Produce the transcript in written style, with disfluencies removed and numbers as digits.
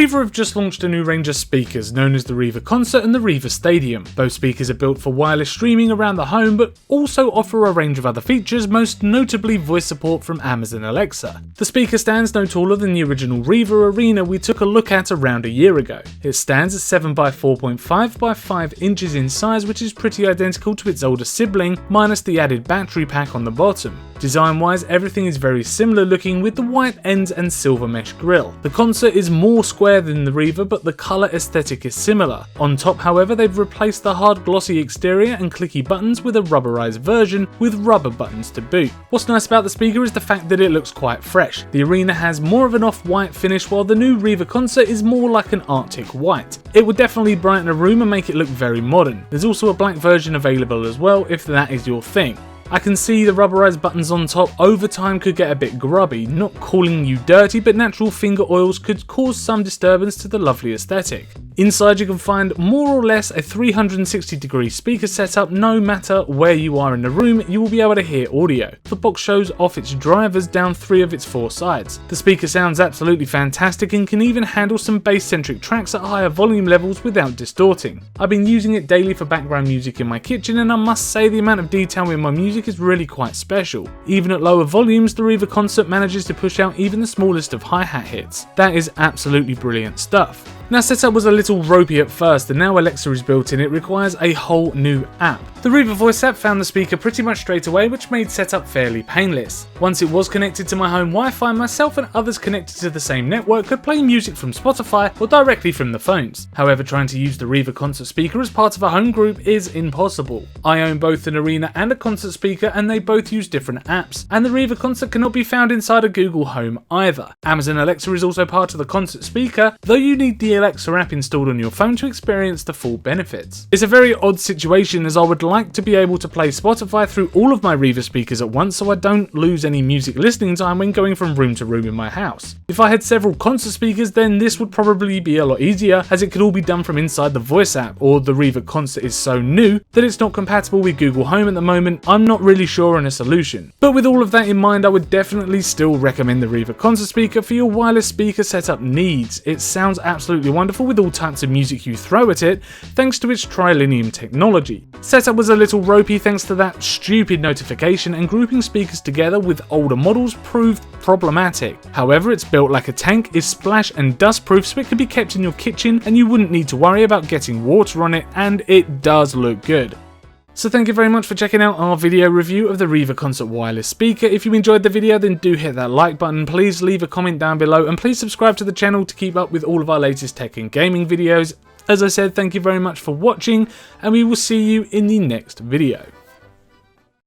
Riva have just launched a new range of speakers known as the Riva Concert and the Riva Stadium. Both speakers are built for wireless streaming around the home, but also offer a range of other features, most notably voice support from Amazon Alexa. The speaker stands no taller than the original Riva Arena we took a look at around a year ago. It stands at 7 by 4.5 by 5 inches in size, which is pretty identical to its older sibling, minus the added battery pack on the bottom. Design wise, everything is very similar looking with the white ends and silver mesh grille. The Concert is more square than the Riva, but the colour aesthetic is similar. On top, however, they've replaced the hard glossy exterior and clicky buttons with a rubberized version with rubber buttons to boot. What's nice about the speaker is the fact that it looks quite fresh. The Arena has more of an off-white finish, while the new Riva Concert is more like an Arctic white. It would definitely brighten a room and make it look very modern. There's also a black version available as well if that is your thing. I can see the rubberized buttons on top over time could get a bit grubby, not calling you dirty, but natural finger oils could cause some disturbance to the lovely aesthetic. Inside you can find more or less a 360-degree speaker setup. No matter where you are in the room, you will be able to hear audio. The box shows off its drivers down 3 of its 4 sides. The speaker sounds absolutely fantastic and can even handle some bass-centric tracks at higher volume levels without distorting. I've been using it daily for background music in my kitchen, and I must say the amount of detail in my music is really quite special. Even at lower volumes, the Riva Concert manages to push out even the smallest of hi-hat hits. That is absolutely brilliant stuff. Now, setup was a little ropey at first, and now Alexa is built in, it requires a whole new app. The Riva voice app found the speaker pretty much straight away, which made setup fairly painless. Once it was connected to my home Wi-Fi, myself and others connected to the same network could play music from Spotify or directly from the phones. However, trying to use the Riva Concert speaker as part of a home group is impossible. I own both an Arena and a Concert speaker, and they both use different apps, and the Riva Concert cannot be found inside a Google Home either. Amazon Alexa is also part of the Concert speaker, though you need the Alexa app installed on your phone to experience the full benefits. It's a very odd situation, as I would like to be able to play Spotify through all of my Riva speakers at once so I don't lose any music listening time when going from room to room in my house. If I had several Concert speakers, then this would probably be a lot easier, as it could all be done from inside the voice app, or the Riva Concert is so new that it's not compatible with Google Home at the moment. I'm not really sure on a solution. But with all of that in mind, I would definitely still recommend the Riva Concert speaker for your wireless speaker setup needs. It sounds absolutely wonderful with all types of music you throw at it, thanks to its trilinium technology. Setup was a little ropey thanks to that stupid notification, and grouping speakers together with older models proved problematic. However, it's built like a tank, is splash and dust proof, so it can be kept in your kitchen and you wouldn't need to worry about getting water on it, and it does look good. So thank you very much for checking out our video review of the Riva Concert wireless speaker. If you enjoyed the video, then do hit that like button, please leave a comment down below, and please subscribe to the channel to keep up with all of our latest tech and gaming videos. As I said, thank you very much for watching, and we will see you in the next video.